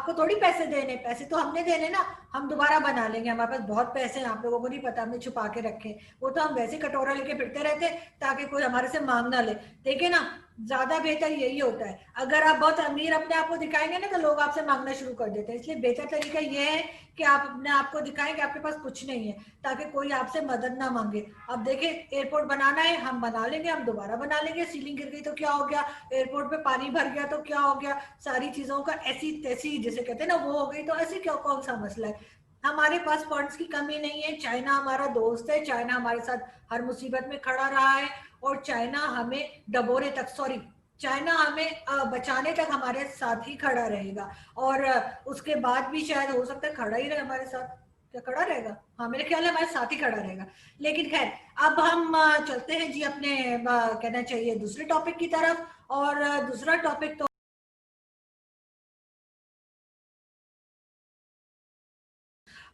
आपको थोड़ी पैसे देने, पैसे तो हमने देने ना, हम दोबारा बना लेंगे, हमारे पास बहुत पैसे हैं, आप लोगों को नहीं पता, हमने छुपा के रखे, वो तो हम वैसे कटोरा लेके फिरते रहते ताकि कोई हमारे से मांग ना ले। देखिए ना, ज्यादा बेहतर यही होता है। अगर आप बहुत अमीर अपने आप को दिखाएंगे ना तो लोग आपसे मांगना शुरू कर देते हैं, इसलिए बेहतर तरीका ये है कि आप अपने आप को दिखाएं कि आपके पास कुछ नहीं है, ताकि कोई आपसे मदद ना मांगे। अब देखिए, एयरपोर्ट बनाना है, हम बना लेंगे, हम दोबारा बना लेंगे, सीलिंग गिर गई तो क्या हो गया, एयरपोर्ट पे पानी भर गया तो क्या हो गया, सारी चीजों का ऐसी तैसी जिसे कहते हैं ना वो हो गई तो ऐसी क्या, कौन सा मसला है। हमारे पास फंड्स की कमी नहीं है, चाइना हमारा दोस्त है, चाइना हमारे साथ हर मुसीबत में खड़ा रहा है, और चाइना हमें डबोरे तक, सॉरी, चाइना हमें बचाने तक हमारे साथ ही खड़ा रहेगा, और उसके बाद भी शायद हो सकता है खड़ा ही रहे हमारे साथ। क्या खड़ा रहेगा? हाँ, मेरे ख्याल है हमारे साथ ही खड़ा रहेगा। लेकिन खैर, अब हम चलते हैं जी अपने कहना चाहिए दूसरे टॉपिक की तरफ, और दूसरा टॉपिक तो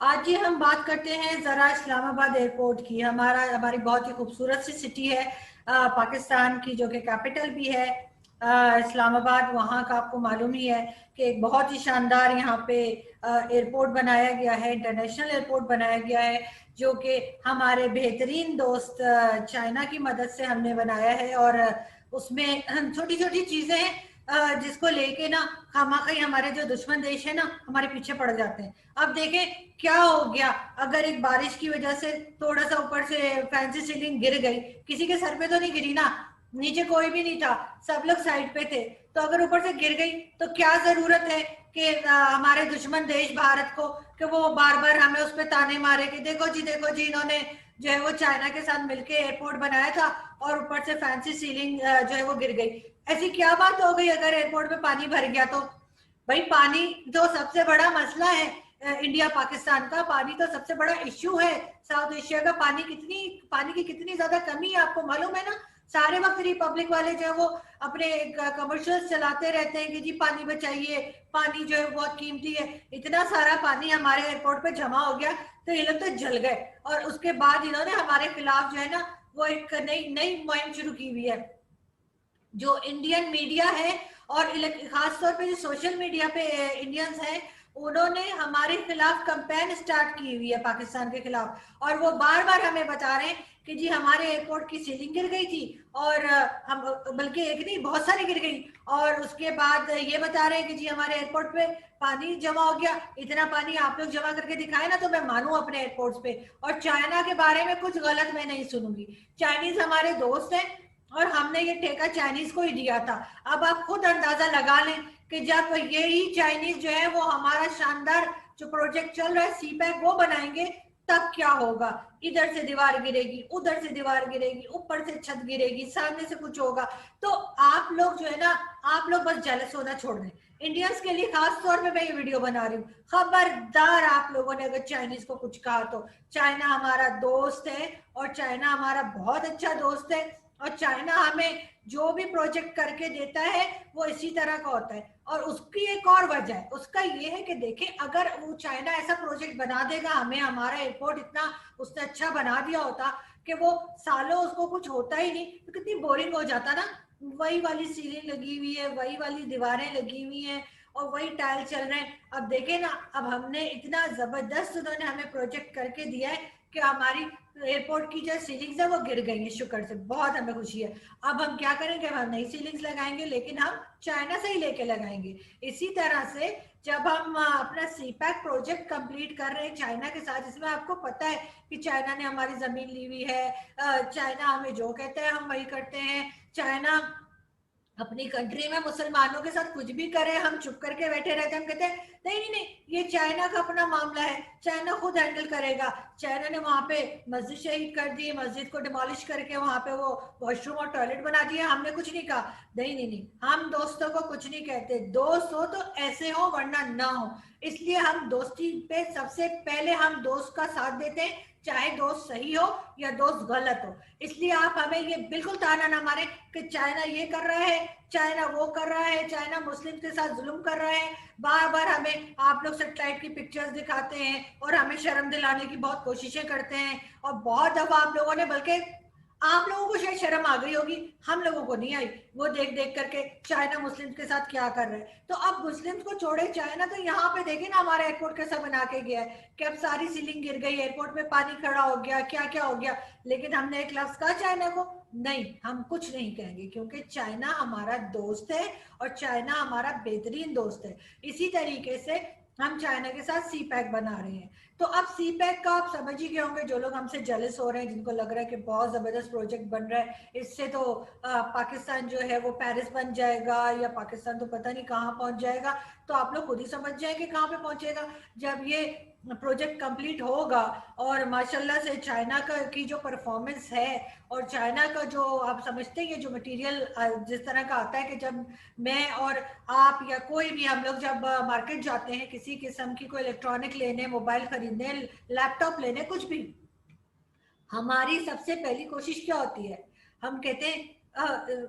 आज ही हम बात करते हैं जरा इस्लामाबाद एयरपोर्ट की। हमारी बहुत ही खूबसूरत सी सिटी है, पाकिस्तान की, जो कि कैपिटल भी है इस्लामाबाद। वहाँ का आपको मालूम ही है कि एक बहुत ही शानदार यहाँ पे एयरपोर्ट बनाया गया है, इंटरनेशनल एयरपोर्ट बनाया गया है, जो कि हमारे बेहतरीन दोस्त चाइना की मदद से हमने बनाया है। और उसमें छोटी छोटी चीजें हैं जिसको लेके ना खामाखाई हमारे जो दुश्मन देश है ना हमारे पीछे पड़ जाते हैं। अब देखें क्या हो गया, अगर एक बारिश की वजह से थोड़ा सा ऊपर से फैंसी सीलिंग गिर गई, किसी के सर पे तो नहीं गिरी ना, नीचे कोई भी नहीं था, सब लोग साइड पे थे, तो अगर ऊपर से गिर गई तो क्या जरूरत है कि हमारे दुश्मन देश भारत को कि वो बार बार हमें उस पर ताने मारे कि देखो जी इन्होंने जो है वो चाइना के साथ मिलकर एयरपोर्ट बनाया था और ऊपर से फैंसी सीलिंग जो है वो गिर गई। ऐसी क्या बात हो गई अगर एयरपोर्ट में पानी भर गया तो? भाई पानी जो सबसे बड़ा मसला है इंडिया पाकिस्तान का, पानी तो सबसे बड़ा इश्यू है साउथ एशिया का। पानी की कितनी ज्यादा कमी है आपको मालूम है ना? सारे वक्त रिपब्लिक वाले जो है वो अपने कमर्शियल्स चलाते रहते हैं कि जी पानी बचाइए, पानी जो है बहुत कीमती है। इतना सारा पानी हमारे एयरपोर्ट पे जमा हो गया तो ये लोग तो जल गए, और उसके बाद इन्होंने हमारे खिलाफ जो है ना वो एक नई नई मुहिम शुरू की हुई है। जो इंडियन मीडिया है और खास तौर पे जो सोशल मीडिया पे इंडियंस हैं, उन्होंने हमारे खिलाफ कंपेन स्टार्ट की हुई है पाकिस्तान के खिलाफ, और वो बार बार हमें बता रहे हैं कि जी हमारे एयरपोर्ट की सीलिंग गिर गई थी, और हम बल्कि एक नहीं बहुत सारी गिर गई, और उसके बाद ये बता रहे हैं कि जी हमारे एयरपोर्ट पे पानी जमा हो गया। इतना पानी आप लोग जमा करके दिखाए ना तो मैं मानूं अपने एयरपोर्ट पे। और चाइना के बारे में कुछ गलत मैं नहीं सुनूंगी, चाइनीज हमारे दोस्त हैं और हमने ये ठेका चाइनीज को ही दिया था। अब आप खुद अंदाजा लगा लें कि जब यही चाइनीज जो है वो हमारा शानदार जो प्रोजेक्ट चल रहा है सीपैक वो बनाएंगे, तब क्या होगा। इधर से दीवार गिरेगी, उधर से दीवार गिरेगी, ऊपर से छत गिरेगी, सामने से कुछ होगा। तो आप लोग जो है ना, आप लोग बस जेलस होना छोड़ दें। इंडियंस के लिए खास तौर पे मैं ये वीडियो बना रही हूँ, खबरदार आप लोगों ने अगर चाइनीज को कुछ कहा तो। चाइना हमारा दोस्त है, और चाइना हमारा बहुत अच्छा दोस्त है, और चाइना हमें जो भी प्रोजेक्ट करके देता है वो इसी तरह का होता है। और उसकी एक और वजह है, उसका ये है कि देखें अगर वो चाइना ऐसा प्रोजेक्ट बना देगा हमें, हमारा एयरपोर्ट इतना उसने अच्छा बना दिया होता कि वो सालों उसको कुछ होता ही नहीं, तो कितनी बोरिंग हो जाता ना। वही वाली सीलिंग लगी हुई है, वही वाली दीवारें लगी हुई हैं, और वही टाइल चल रहे हैं। अब देखे ना, अब हमने इतना जबरदस्त उन्होंने हमें प्रोजेक्ट करके दिया है कि हमारी एयरपोर्ट की जो सीलिंग्स है वो गिर गई है, शुक्र से, बहुत हमें खुशी है। अब हम क्या करेंगे, हम नई सीलिंग्स लगाएंगे, लेकिन हम चाइना से ही लेके लगाएंगे। इसी तरह से जब हम अपना सीपैक प्रोजेक्ट कंप्लीट कर रहे हैं चाइना के साथ, जिसमें आपको पता है कि चाइना ने हमारी जमीन ली हुई है, चाइना हमें जो कहते हैं हम वही करते हैं। चाइना अपनी कंट्री में मुसलमानों के साथ कुछ भी करे हम चुप करके बैठे रहते हैं, हम कहते हैं नहीं नहीं नहीं, ये चाइना का अपना मामला है, चाइना खुद हैंडल करेगा। चाइना ने वहां पे मस्जिद शहीद कर दी, मस्जिद को डिमोलिश करके वहां पे वो वॉशरूम और टॉयलेट बना दिया, हमने कुछ नहीं कहा। नहीं नहीं नहीं, हम दोस्तों को कुछ नहीं कहते, दोस्त हो तो ऐसे हो वरना ना हो। इसलिए हम दोस्ती पे सबसे पहले हम दोस्त का साथ देते हैं, चाहे दोस्त सही हो या दोस्त गलत हो। इसलिए आप हमें ये बिल्कुल ताना ना मारे कि चाइना ये कर रहा है, चाइना वो कर रहा है, चाइना मुस्लिम के साथ जुल्म कर रहा है। बार बार हमें आप लोग सैटेलाइट की पिक्चर्स दिखाते हैं और हमें शर्म दिलाने की बहुत कोशिशें करते हैं, और बहुत दफा आप लोगों ने बल्कि आप लोगों को शायद शर्म आ गई होगी, हम लोगों को नहीं आई, वो देख देख करके चाइना मुस्लिम्स के साथ क्या कर रहे हैं। तो अब मुस्लिम्स को छोड़े चाइना, तो यहाँ पे देखे ना हमारा एयरपोर्ट कैसा बना के गया है कि अब सारी सीलिंग गिर गई, एयरपोर्ट में पानी खड़ा हो गया, क्या क्या हो गया। लेकिन हमने एक लफ्ज कहा चाइना को? नहीं, हम कुछ नहीं कहेंगे, क्योंकि चाइना हमारा दोस्त है और चाइना हमारा बेहतरीन दोस्त है। इसी तरीके से हम चाइना के साथ सी पैक बना रहे हैं। तो अब सी पैक का आप समझ ही गए होंगे, जो लोग हमसे जेलस हो रहे हैं, जिनको लग रहा है कि बहुत जबरदस्त प्रोजेक्ट बन रहा है, इससे तो पाकिस्तान जो है वो पेरिस बन जाएगा, या पाकिस्तान तो पता नहीं कहाँ पहुंच जाएगा। तो आप लोग खुद ही समझ जाएंगे कहाँ पे पहुंचेगा जब ये प्रोजेक्ट कंप्लीट होगा। और माशाल्लाह से चाइना का की जो परफॉर्मेंस है, और चाइना का जो आप समझते हैं जो मटेरियल जिस तरह का आता है कि जब मैं और आप या कोई भी हम लोग जब मार्केट जाते हैं किसी किस्म की कोई इलेक्ट्रॉनिक लेने, मोबाइल खरीदने, लैपटॉप लेने, कुछ भी, हमारी सबसे पहली कोशिश क्या होती है? हम कहते हैं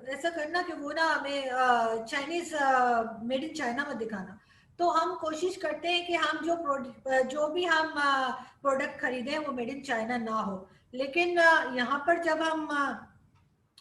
ऐसा करना कि वो ना हमें चाइनीज मेड इन चाइना मत दिखाना। तो हम कोशिश करते हैं कि हम जो भी हम प्रोडक्ट खरीदें वो मेड इन चाइना ना हो। लेकिन यहाँ पर जब हम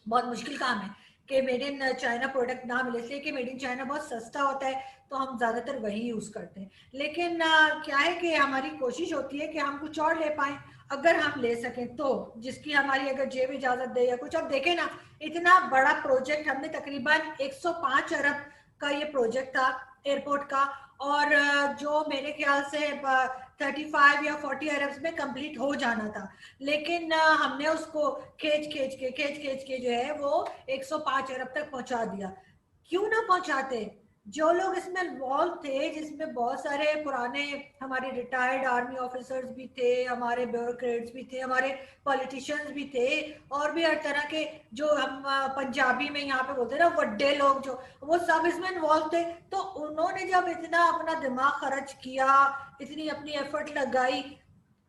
बहुत मुश्किल काम है कि मेड इन चाइना प्रोडक्ट ना मिले, इसलिए कि मेड इन चाइना बहुत सस्ता होता है, तो हम ज़्यादातर वही यूज़ करते हैं। लेकिन क्या है कि हमारी कोशिश होती है कि हम कुछ और ले पाएँ, अगर हम ले सकें तो, जिसकी हमारी अगर जेब इजाज़त दे या कुछ। अब देखें ना, इतना बड़ा प्रोजेक्ट हमने तकरीबन 105 अरब का ये प्रोजेक्ट था एयरपोर्ट का, और जो मेरे ख्याल से 35 या 40 अरब में कंप्लीट हो जाना था। लेकिन हमने उसको खींच के जो है वो 105 अरब तक पहुंचा दिया। क्यों ना पहुंचाते? जो लोग इसमें इन्वॉल्व थे, जिसमें बहुत सारे पुराने हमारे रिटायर्ड आर्मी ऑफिसर्स भी थे, हमारे ब्यूरोक्रेट्स भी थे, हमारे पॉलिटिशियंस भी थे, और भी हर तरह के, जो हम पंजाबी में यहाँ पे बोलते हैं ना वड्डे लोग, जो वो सब इसमें इन्वॉल्व थे। तो उन्होंने जब इतना अपना दिमाग खर्च किया, इतनी अपनी एफर्ट लगाई,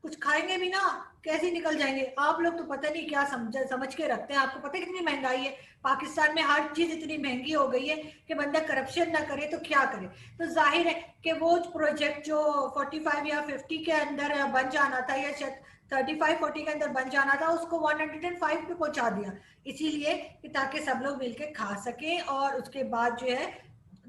कुछ खाएंगे भी ना, कैसे निकल जाएंगे? आप लोग तो पता नहीं क्या समझ के रखते हैं। आपको पता है कितनी महंगाई है पाकिस्तान में? हर चीज इतनी महंगी हो गई है कि बंदा करप्शन ना करे तो क्या करे। तो जाहिर है कि वो प्रोजेक्ट जो 45 या 50 के अंदर बन जाना था, या शायद 35-40 के अंदर बन जाना था, उसको 105 पे पहुंचा दिया, इसीलिए कि ताकि सब लोग मिलके खा सके। और उसके बाद जो है,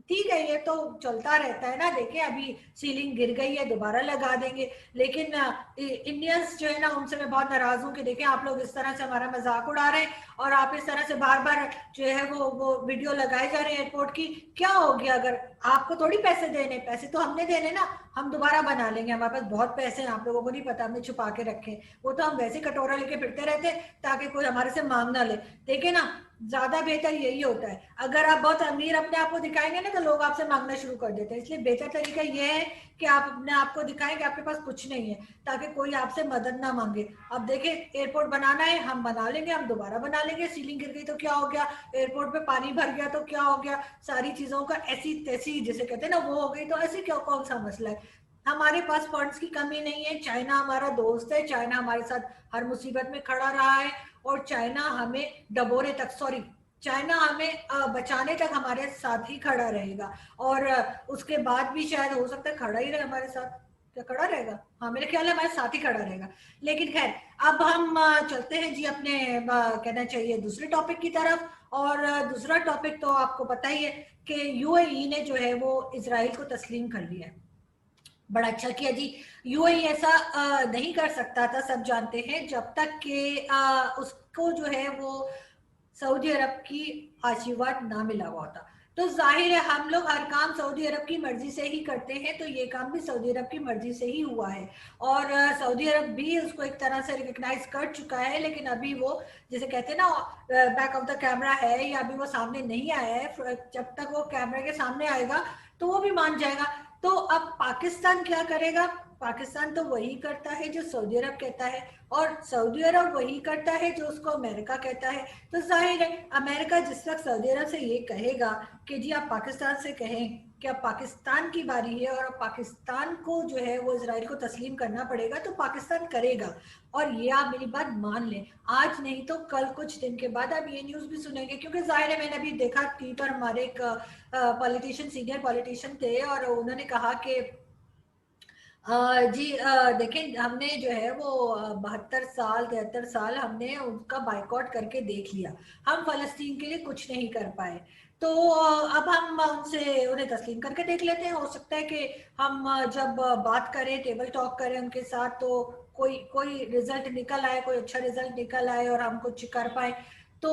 ठीक है, ये तो चलता रहता है ना, देखें अभी सीलिंग गिर गई है, दोबारा लगा देंगे। लेकिन इंडियंस जो है ना, उनसे मैं बहुत नाराज हूँ कि देखें आप लोग इस तरह से हमारा मजाक उड़ा रहे हैं, और आप इस तरह से बार बार जो है वो वीडियो लगाए जा रहे हैं एयरपोर्ट की। क्या हो गया? अगर आपको थोड़ी पैसे देने, पैसे तो हमने देने ना, हम दोबारा बना लेंगे, हमारे पास बहुत पैसे हैं, आप लोगों को नहीं पता, हमने छुपा के रखे। वो तो हम वैसे कटोरा लेके फिरते रहते ताकि कोई हमारे से मांग ना ले। देखे ना, ज्यादा बेहतर यही होता है। अगर आप बहुत अमीर अपने आप को दिखाएंगे ना, तो लोग आपसे मांगना शुरू कर देते हैं। इसलिए बेहतर तरीका यह है कि आप अपने आप को दिखाएं कि आपके पास कुछ नहीं है, ताकि कोई आपसे मदद ना मांगे। अब देखिए, एयरपोर्ट बनाना है, हम बना लेंगे, हम दोबारा बना लेंगे। सीलिंग गिर गई तो क्या हो गया? एयरपोर्ट पे पानी भर गया तो क्या हो गया? सारी चीजों का ऐसी तैसी जिसे कहते हैं ना, वो हो गई तो ऐसे क्या, कौन सा मसला है? हमारे पास फंड्स की कमी नहीं है। चाइना हमारा दोस्त है, चाइना हमारे साथ हर मुसीबत में खड़ा रहा है, और चाइना हमें डबोरे तक, सॉरी, चाइना हमें बचाने तक हमारे साथ ही खड़ा रहेगा। और उसके बाद भी शायद हो सकता है खड़ा ही रहे हमारे साथ। क्या खड़ा रहेगा? हाँ, मेरे ख्याल है हमारे साथ ही खड़ा रहेगा। लेकिन खैर, अब हम चलते हैं जी अपने कहना चाहिए दूसरे टॉपिक की तरफ। और दूसरा टॉपिक तो आपको पता ही है कि यूएई ने जो है वो इसराइल को तस्लीम कर लिया है। बड़ा अच्छा किया जी। यूएई ऐसा नहीं कर सकता था, सब जानते हैं, जब तक कि उसको जो है वो सऊदी अरब की आशीर्वाद ना मिला हुआ होता। तो जाहिर है हम लोग हर काम सऊदी अरब की मर्जी से ही करते हैं, तो ये काम भी सऊदी अरब की मर्जी से ही हुआ है। और सऊदी अरब भी उसको एक तरह से रिकग्नाइज कर चुका है, लेकिन अभी वो, जैसे कहते हैं ना, बैक ऑफ द कैमरा है, या अभी वो सामने नहीं आया है। जब तक वो कैमरे के सामने आएगा तो वो भी मान जाएगा। तो अब पाकिस्तान क्या करेगा? पाकिस्तान तो वही करता है जो सऊदी अरब कहता है, और सऊदी अरब वही करता है जो उसको अमेरिका कहता है। तो जाहिर है अमेरिका जिस वक्त सऊदी अरब से ये कहेगा कि जी आप पाकिस्तान से कहें कि अब पाकिस्तान की बारी है, और अब पाकिस्तान को जो है वो इजराइल को तस्लीम करना पड़ेगा, तो पाकिस्तान करेगा। और ये आप मेरी बात मान लें, आज नहीं तो कल, कुछ दिन के बाद आप ये न्यूज़ भी सुनेंगे। क्योंकि जाहिर है, मैंने अभी देखा टीवी पर, हमारे एक पॉलिटिशियन, सीनियर पॉलिटिशियन थे, और उन्होंने कहा कि जी देखें, हमने जो है वो 72 साल 73 साल हमने उनका बाइकआउट करके देख लिया। हम फलस्तीन के लिए कुछ नहीं कर पाए, तो अब हम उनसे उन्हें तस्लीम करके देख लेते हैं। हो सकता है कि हम जब बात करें, टेबल टॉक करें उनके साथ, तो कोई कोई रिजल्ट निकल आए, कोई अच्छा रिजल्ट निकल आए और हम कुछ कर पाए। तो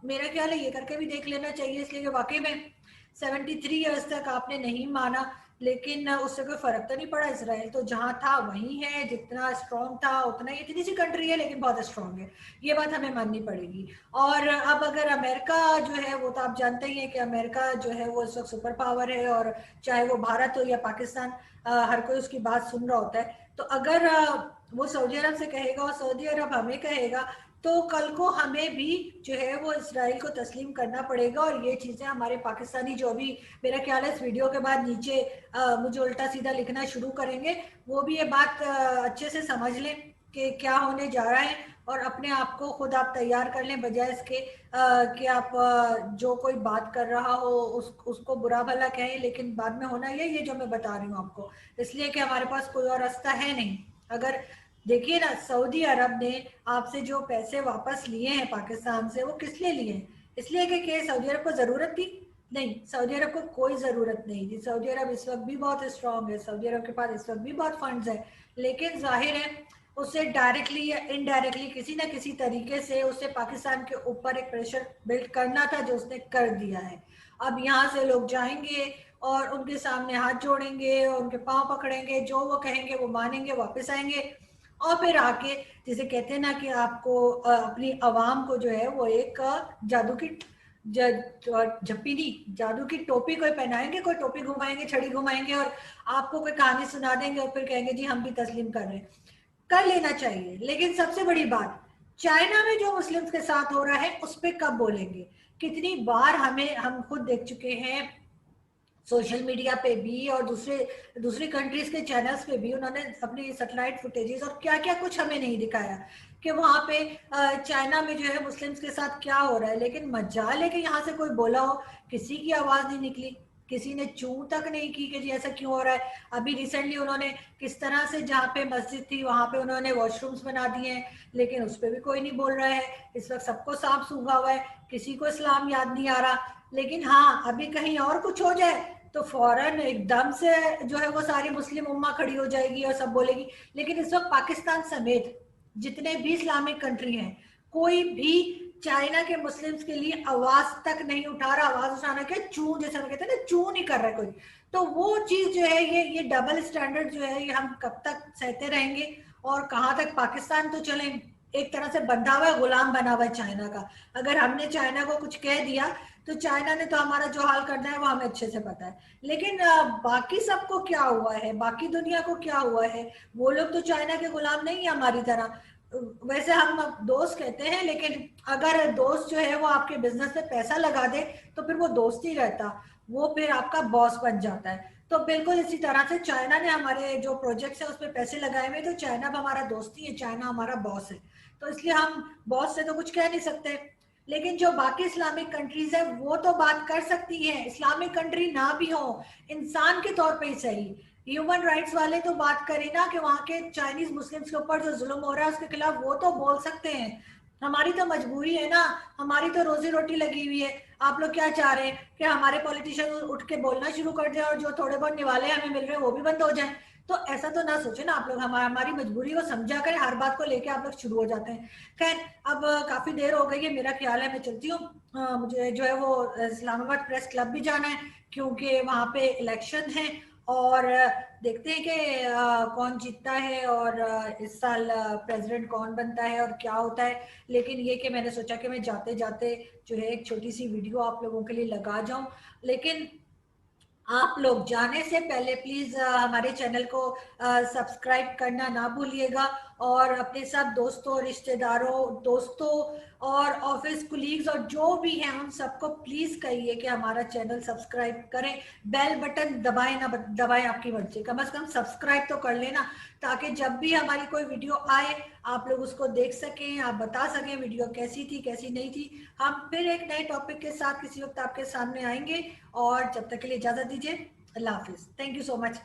मेरा ख्याल है ये करके भी देख लेना चाहिए, इसलिए कि वाकई में 73 ईयर्स तक आपने नहीं माना, लेकिन उससे कोई फर्क तो नहीं पड़ा। इसराइल तो जहां था वहीं है, जितना स्ट्रांग था उतना ही। इतनी सी कंट्री है लेकिन बहुत स्ट्रांग है, ये बात हमें माननी पड़ेगी। और अब अगर अमेरिका जो है, वो तो आप जानते ही हैं कि अमेरिका जो है वो इस वक्त सुपर पावर है, और चाहे वो भारत हो या पाकिस्तान, हर कोई उसकी बात सुन रहा होता है। तो अगर वो सऊदी अरब से कहेगा और सऊदी अरब हमें कहेगा, तो कल को हमें भी जो है वो इसराइल को तस्लीम करना पड़ेगा। और ये चीज़ें हमारे पाकिस्तानी जो भी, मेरा ख्याल है इस वीडियो के बाद नीचे मुझे उल्टा सीधा लिखना शुरू करेंगे, वो भी ये बात अच्छे से समझ लें कि क्या होने जा रहा है, और अपने आप को खुद आप तैयार कर लें, बजाय इसके कि आप जो कोई बात कर रहा हो उसको बुरा भला कहें, लेकिन बाद में होना ये जो मैं बता रही हूँ आपको, इसलिए कि हमारे पास कोई और रास्ता है नहीं। अगर देखिए ना, सऊदी अरब ने आपसे जो पैसे वापस लिए हैं पाकिस्तान से, वो किस लिए लिए हैं? इसलिए कि सऊदी अरब को जरूरत थी? नहीं, सऊदी अरब को कोई ज़रूरत नहीं थी। सऊदी अरब इस वक्त भी बहुत स्ट्रांग है, सऊदी अरब के पास इस वक्त भी बहुत फंड्स है, लेकिन जाहिर है उसे डायरेक्टली या इनडायरेक्टली किसी ना किसी तरीके से उसे पाकिस्तान के ऊपर एक प्रेशर बिल्ड करना था, जो उसने कर दिया है। अब यहाँ से लोग जाएंगे और उनके सामने हाथ जोड़ेंगे और उनके पाँव पकड़ेंगे, जो वो कहेंगे वो मानेंगे, वापस आएंगे, और फिर आके, जिसे कहते हैं ना कि आपको अपनी आवाम को जो है वो एक जादू की झप्पी नहीं, जादू की टोपी कोई पहनाएंगे, कोई टोपी घुमाएंगे, छड़ी घुमाएंगे, और आपको कोई कहानी सुना देंगे और फिर कहेंगे जी हम भी तस्लीम कर रहे हैं। कर लेना चाहिए, लेकिन सबसे बड़ी बात, चाइना में जो मुस्लिम्स के साथ हो रहा है उस पर कब बोलेंगे? कितनी बार हम खुद देख चुके हैं, सोशल मीडिया पे भी और दूसरी कंट्रीज के चैनल्स पे भी उन्होंने अपनी सैटेलाइट फुटेजेस और क्या क्या कुछ हमें नहीं दिखाया कि वहां पे चाइना में जो है मुस्लिम्स के साथ क्या हो रहा है। लेकिन मजाल है कि यहाँ से कोई बोला हो, किसी की आवाज नहीं निकली, किसी ने चू तक नहीं की कि जी ऐसा क्यों हो रहा है। अभी रिसेंटली उन्होंने किस तरह से, जहाँ पे मस्जिद थी वहां पे उन्होंने वॉशरूम्स बना दिए हैं, लेकिन उस पर भी कोई नहीं बोल रहा है। इस वक्त सबको सांप सूंघा हुआ है, किसी को इस्लाम याद नहीं आ रहा। लेकिन हाँ, अभी कहीं और कुछ हो जाए तो फौरन एकदम से जो है वो सारी मुस्लिम उम्मा खड़ी हो जाएगी और सब बोलेगी। लेकिन इस वक्त पाकिस्तान समेत जितने भी इस्लामिक कंट्री हैं, कोई भी चाइना के मुस्लिम्स के लिए आवाज तक नहीं उठा रहा। आवाज उठाना क्या, चू जैसे हम कहते हैं ना, चू नहीं कर रहा है कोई। तो वो चीज जो है, ये डबल स्टैंडर्ड जो है, ये हम कब तक सहते रहेंगे और कहाँ तक? पाकिस्तान तो चले एक तरह से बंधा हुआ है, गुलाम बना हुआ है चाइना का। अगर हमने चाइना को कुछ कह दिया तो चाइना ने तो हमारा जो हाल करना है वो हमें अच्छे से पता है। लेकिन बाकी सबको क्या हुआ है, बाकी दुनिया को क्या हुआ है? वो लोग तो चाइना के गुलाम नहीं है हमारी तरह। वैसे हम दोस्त कहते हैं, लेकिन अगर दोस्त जो है वो आपके बिजनेस में पैसा लगा दे तो फिर वो दोस्त ही रहता, वो फिर आपका बॉस बन जाता है। तो बिल्कुल इसी तरह से चाइना ने हमारे जो प्रोजेक्ट्स है उसमें पैसे लगाए हुए, तो चाइना अब हमारा दोस्त ही है, चाइना हमारा बॉस है। तो इसलिए हम बॉस से तो कुछ कह नहीं सकते। लेकिन जो बाकी इस्लामिक कंट्रीज है वो तो बात कर सकती है, इस्लामिक कंट्री ना भी हो, इंसान के तौर पे ही सही। ह्यूमन राइट्स वाले तो बात करें ना कि वहाँ के चाइनीज मुस्लिम्स के ऊपर जो जुल्म हो रहा है उसके खिलाफ, वो तो बोल सकते हैं। हमारी तो मजबूरी है ना, हमारी तो रोजी रोटी लगी हुई है। आप लोग क्या चाह रहे हैं कि हमारे पॉलिटिशियन उठ के बोलना शुरू कर दे और जो थोड़े बहुत निवाले हमें मिल रहे हैं वो भी बंद हो जाए? तो ऐसा तो ना सोचे ना आप लोग, हमारी मजबूरी को समझा कर हर बात को लेके आप लोग शुरू हो जाते हैं। खैर, अब काफी देर हो गई है, मेरा ख्याल है मैं चलती हूँ। मुझे जो है वो इस्लामाबाद प्रेस क्लब भी जाना है, क्योंकि वहां पे इलेक्शन है, और देखते हैं कि कौन जीतता है और इस साल प्रेसिडेंट कौन बनता है और क्या होता है। लेकिन ये कि मैंने सोचा कि मैं जाते जाते जो है एक छोटी सी वीडियो आप लोगों के लिए लगा जाऊं। लेकिन आप लोग जाने से पहले प्लीज हमारे चैनल को सब्सक्राइब करना ना भूलिएगा, और अपने सब दोस्तों, रिश्तेदारों, दोस्तों और ऑफिस कुलीग्स और जो भी हैं उन सबको प्लीज कहिए कि हमारा चैनल सब्सक्राइब करें। बेल बटन दबाएं ना दबाएं, आपकी मर्जी, कम से कम सब्सक्राइब तो कर लेना, ताकि जब भी हमारी कोई वीडियो आए आप लोग उसको देख सकें, आप बता सकें वीडियो कैसी थी कैसी नहीं थी। हम फिर एक नए टॉपिक के साथ किसी वक्त आपके सामने आएंगे, और जब तक के लिए इजाजत दीजिए। अल्लाह हाफिज, थैंक यू सो मच।